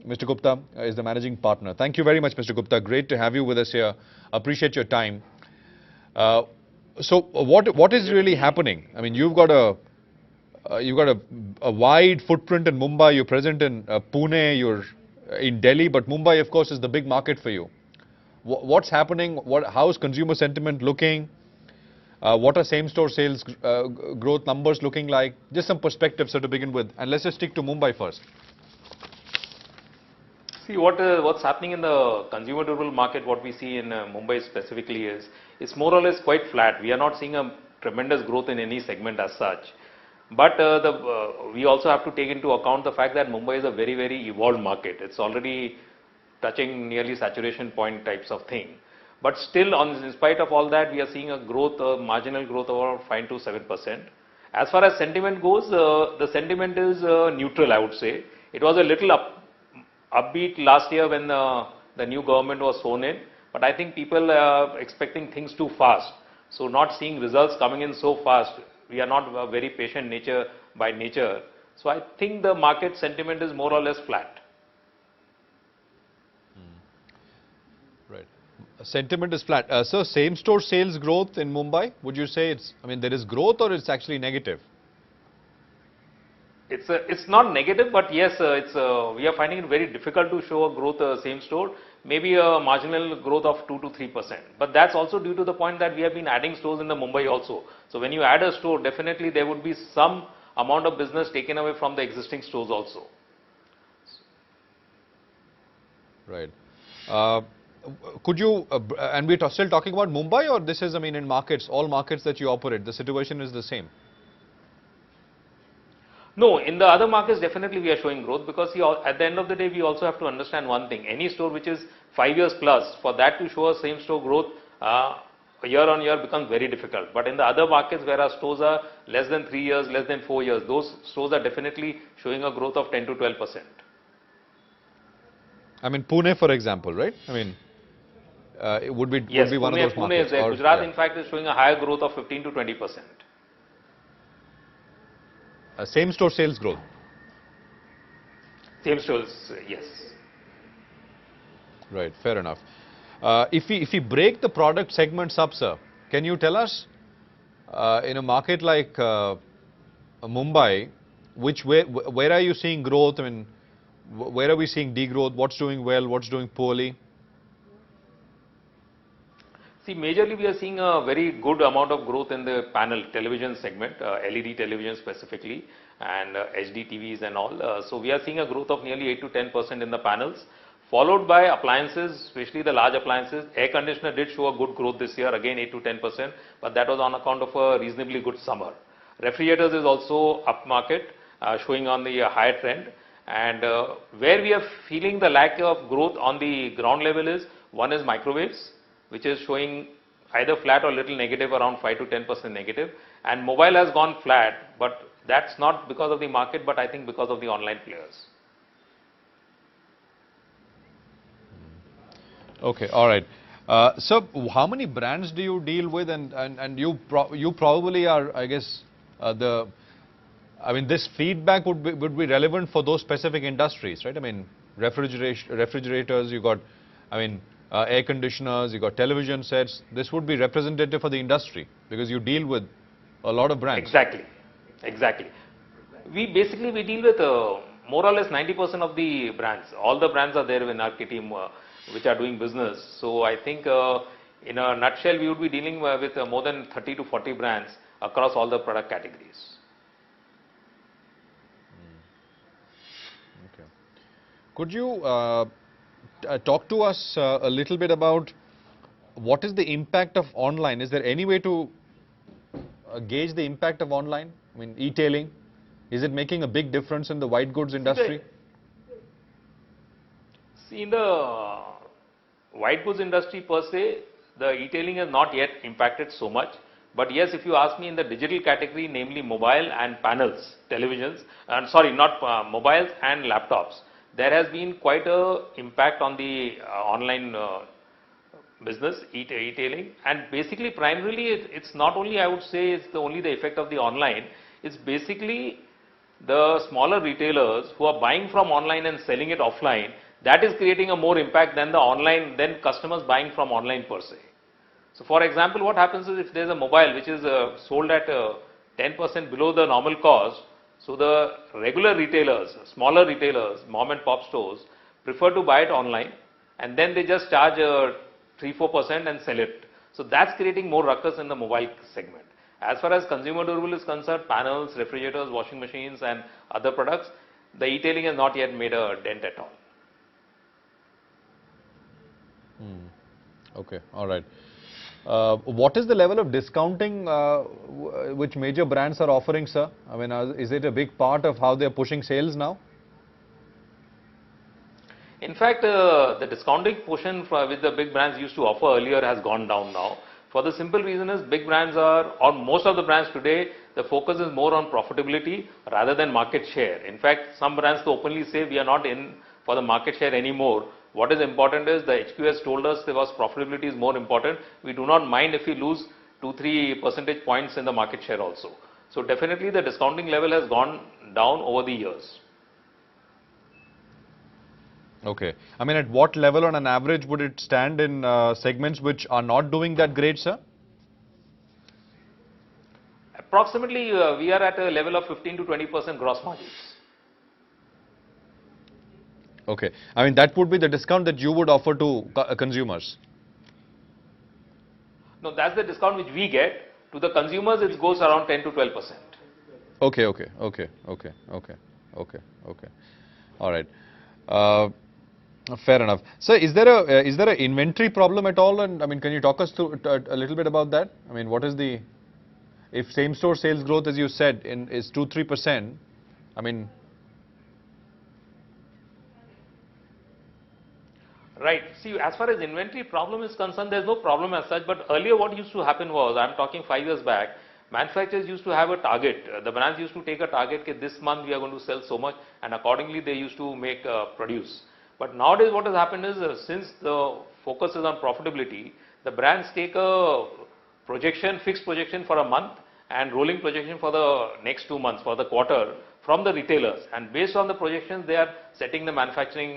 Mr. Gupta is the managing partner. Thank you very much, Mr. Gupta. Great to have you with us here. Appreciate your time. Uh, so, what is really happening? I mean, you've got a wide footprint in Mumbai. You're present in Pune. You're in Delhi, but Mumbai, of course, is the big market for you. What's happening? How is consumer sentiment looking? What are same-store sales growth numbers looking like? Just some perspective, so to begin with, and let's just stick to Mumbai first. See what's happening in the consumer durable market. What we see in Mumbai specifically is it's more or less quite flat. We are not seeing a tremendous growth in any segment as such. But we also have to take into account the fact that Mumbai is a very evolved market. It's already touching nearly saturation point types of thing. But still, in spite of all that, we are seeing a growth, marginal growth of around 5 to 7%. As far as sentiment goes, the sentiment is neutral, I would say. It was a little upbeat last year when the new government was sworn in, but I think people are expecting things too fast. So not seeing results coming in so fast, we are not a very patient nature by nature. So I think the market sentiment is more or less flat. Right. Sentiment is flat. So same-store sales growth in Mumbai, would you say there is growth or it's actually negative? It's not negative, but yes, we are finding it very difficult to show a growth same store. Maybe a marginal growth of 2 to 3%. But that's also due to the point that we have been adding stores in the Mumbai also. So when you add a store, definitely there would be some amount of business taken away from the existing stores also. Right. Could you, and we're still talking about Mumbai, or this is, in markets, all markets that you operate, the situation is the same? No, in the other markets, definitely we are showing growth, because at the end of the day, we also have to understand one thing. Any store which is 5 years plus, for that to show a same store growth year on year becomes very difficult. But in the other markets where our stores are less than 3 years, less than 4 years, those stores are definitely showing a growth of 10 to 12%. Pune, for example, right? It would be, yes, would be one of those Pune markets. Is there. Gujarat, in fact, is showing a higher growth of 15 to 20%. Same-store sales growth? Same stores, yes. Right, fair enough. If we break the product segments up, sir, can you tell us, in a market like Mumbai, where are you seeing growth? Where are we seeing degrowth? What's doing well? What's doing poorly? See, majorly we are seeing a very good amount of growth in the panel television segment, LED television specifically, and HD TVs and all. So we are seeing a growth of nearly 8 to 10% in the panels, followed by appliances, especially the large appliances. Air conditioner did show a good growth this year, again 8 to 10%, but that was on account of a reasonably good summer. Refrigerators is also upmarket, showing on the higher trend. And where we are feeling the lack of growth on the ground level is, one is microwaves, which is showing either flat or little negative, around 5 to 10% negative. And mobile has gone flat, but that's not because of the market, but I think because of the online players. Okay, all right. So how many brands do you deal with? And you probably are, I guess, this feedback would be relevant for those specific industries, right? Refrigerators, you got, air conditioners, you got television sets. This would be representative for the industry because you deal with a lot of brands. Exactly. We deal with more or less 90% of the brands. All the brands are there in our team which are doing business. So I think in a nutshell, we would be dealing with more than 30 to 40 brands across all the product categories. Okay. Could you talk to us a little bit about what is the impact of online? Is there any way to gauge the impact of online? E-tailing, is it making a big difference in the white goods industry? See, in the white goods industry per se, the e-tailing has not yet impacted so much. But yes, if you ask me in the digital category, namely mobile and panels, televisions, not mobiles and laptops, there has been quite a impact on the online business, e-tailing. And basically, primarily, it's not only, I would say, it's only the effect of the online. It's basically the smaller retailers who are buying from online and selling it offline, that is creating a more impact than the online, than customers buying from online per se. So for example, what happens is if there is a mobile which is sold at 10% below the normal cost, so the regular retailers, smaller retailers, mom and pop stores prefer to buy it online and then they just charge 3-4% and sell it. So that's creating more ruckus in the mobile segment. As far as consumer durable is concerned, panels, refrigerators, washing machines and other products, the e-tailing has not yet made a dent at all. Okay, all right. What is the level of discounting which major brands are offering, sir? I mean, is it a big part of how they're pushing sales now? In fact, the discounting portion which the big brands used to offer earlier has gone down now. For the simple reason is big brands are, or most of the brands today, the focus is more on profitability rather than market share. In fact, some brands openly say we are not in for the market share anymore. What is important is the HQS told us there was profitability is more important. We do not mind if we lose 2-3 percentage points in the market share also. So definitely the discounting level has gone down over the years. Okay. I mean, at what level on an average would it stand in segments which are not doing that great, sir? Approximately, we are at a level of 15 to 20% gross margins. Okay. I mean, that would be the discount that you would offer to consumers. No, that's the discount which we get. To the consumers, it goes around 10 to 12%. Okay. All right. Fair enough. So, is there a inventory problem at all? And I mean, can you talk us through a little bit about that? I mean, what is the, if same store sales growth, as you said, is 2-3%? I mean. Right. See, as far as inventory problem is concerned, there's no problem as such. But earlier, what used to happen was, I'm talking 5 years back, manufacturers used to have a target. The brands used to take a target that this month we are going to sell so much, and accordingly they used to make produce. But nowadays, what has happened is, since the focus is on profitability, the brands take a projection, fixed projection for a month, and rolling projection for the next 2 months, for the quarter, from the retailers. And based on the projections, they are setting the manufacturing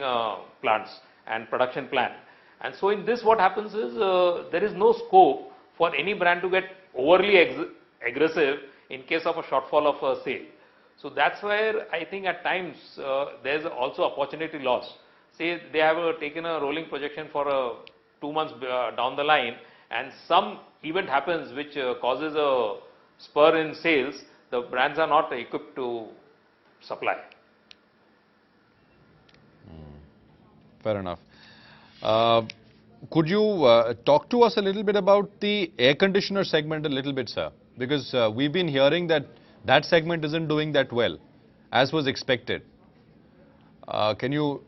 plants and production plan. And so in this, what happens is, there is no scope for any brand to get overly aggressive in case of a shortfall of a sale. So that's where I think at times there's also opportunity loss. Say they have taken a rolling projection for 2 months down the line, and some event happens which causes a spur in sales, the brands are not equipped to supply. Fair enough. Could you talk to us a little bit about the air conditioner segment a little bit, sir? Because we've been hearing that that segment isn't doing that well, as was expected. Can you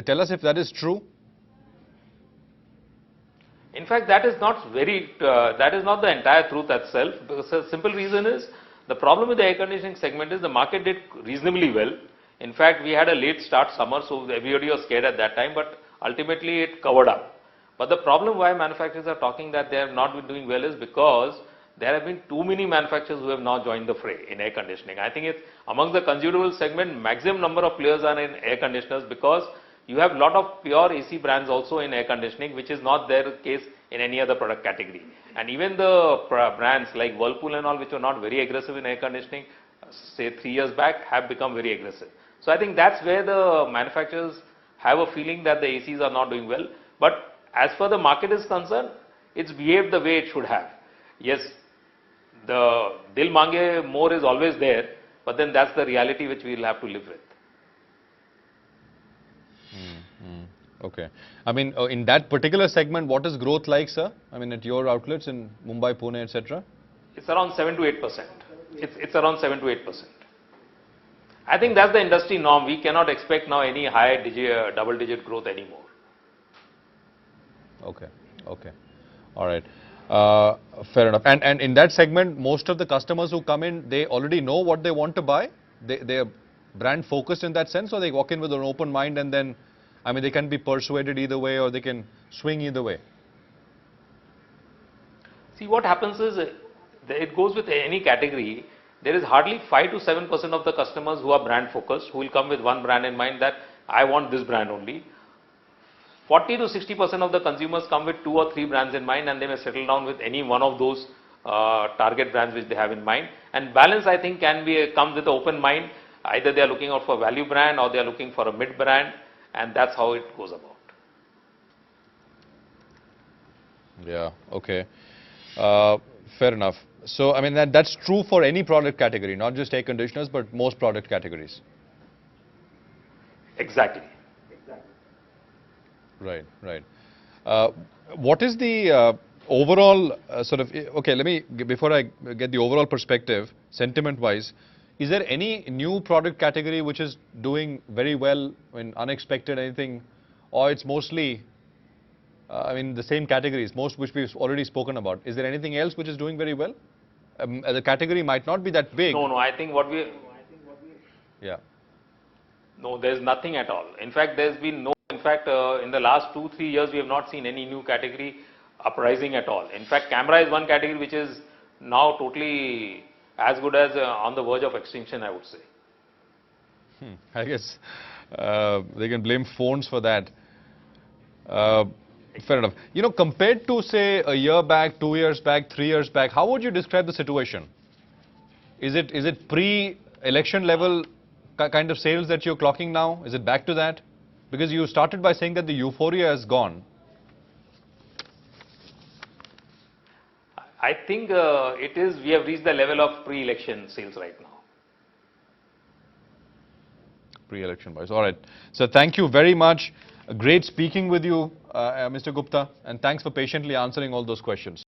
tell us if that is true? In fact, that is not the entire truth itself. Because the simple reason is, the problem with the air conditioning segment is the market did reasonably well. In fact, we had a late start summer, so everybody was scared at that time, but ultimately it covered up. But the problem why manufacturers are talking that they have not been doing well is because there have been too many manufacturers who have now joined the fray in air conditioning. I think it's among the consumable segment, maximum number of players are in air conditioners, because you have a lot of pure AC brands also in air conditioning, which is not their case in any other product category. And even the brands like Whirlpool and all, which were not very aggressive in air conditioning, say 3 years back, have become very aggressive. So I think that's where the manufacturers have a feeling that the ACs are not doing well. But as far the market is concerned, it's behaved the way it should have. Yes, the Dil Mange more is always there, but then that's the reality which we will have to live with. Okay. I mean, in that particular segment, what is growth like, sir? I mean, at your outlets in Mumbai, Pune, etc.? It's around 7 to 8%. It's around 7 to 8%. I think that's the industry norm. We cannot expect now any high double-digit growth anymore. Okay. All right. Fair enough. And in that segment, most of the customers who come in, they already know what they want to buy? They are brand focused in that sense, or they walk in with an open mind and then, I mean, they can be persuaded either way or they can swing either way? See, what happens is, it goes with any category. there is hardly 5 to 7% of the customers who are brand focused, who will come with one brand in mind that I want this brand only. 40 to 60% of the consumers come with 2 or 3 brands in mind, and they may settle down with any one of those target brands which they have in mind. And balance, I think, can be comes with an open mind. Either they are looking out for a value brand or they are looking for a mid brand, and that's how it goes about. Yeah, okay. Fair enough. So, I mean, that's true for any product category, not just air conditioners, but most product categories. Exactly. Right, right. What is the overall sort of, okay, let me, before I get the overall perspective, sentiment-wise, is there any new product category which is doing very well, I mean, unexpected, anything, or it's mostly, I mean, the same categories, most which we've already spoken about. Is there anything else which is doing very well? The category might not be that big. No, I think what we, Yeah. no, there's nothing at all. In fact, there's been no, in fact, in the last 2, 3 years, we have not seen any new category uprising at all. In fact, camera is one category which is now totally as good as on the verge of extinction, I would say. I guess they can blame phones for that. Fair enough. You know, compared to, say, a year back, 2 years back, 3 years back, how would you describe the situation? Is it pre-election level kind of sales that you're clocking now? Is it back to that? Because you started by saying that the euphoria has gone. I think it is, we have reached the level of pre-election sales right now. Pre-election wise. All right. So thank you very much. Great speaking with you, Mr. Gupta, and thanks for patiently answering all those questions.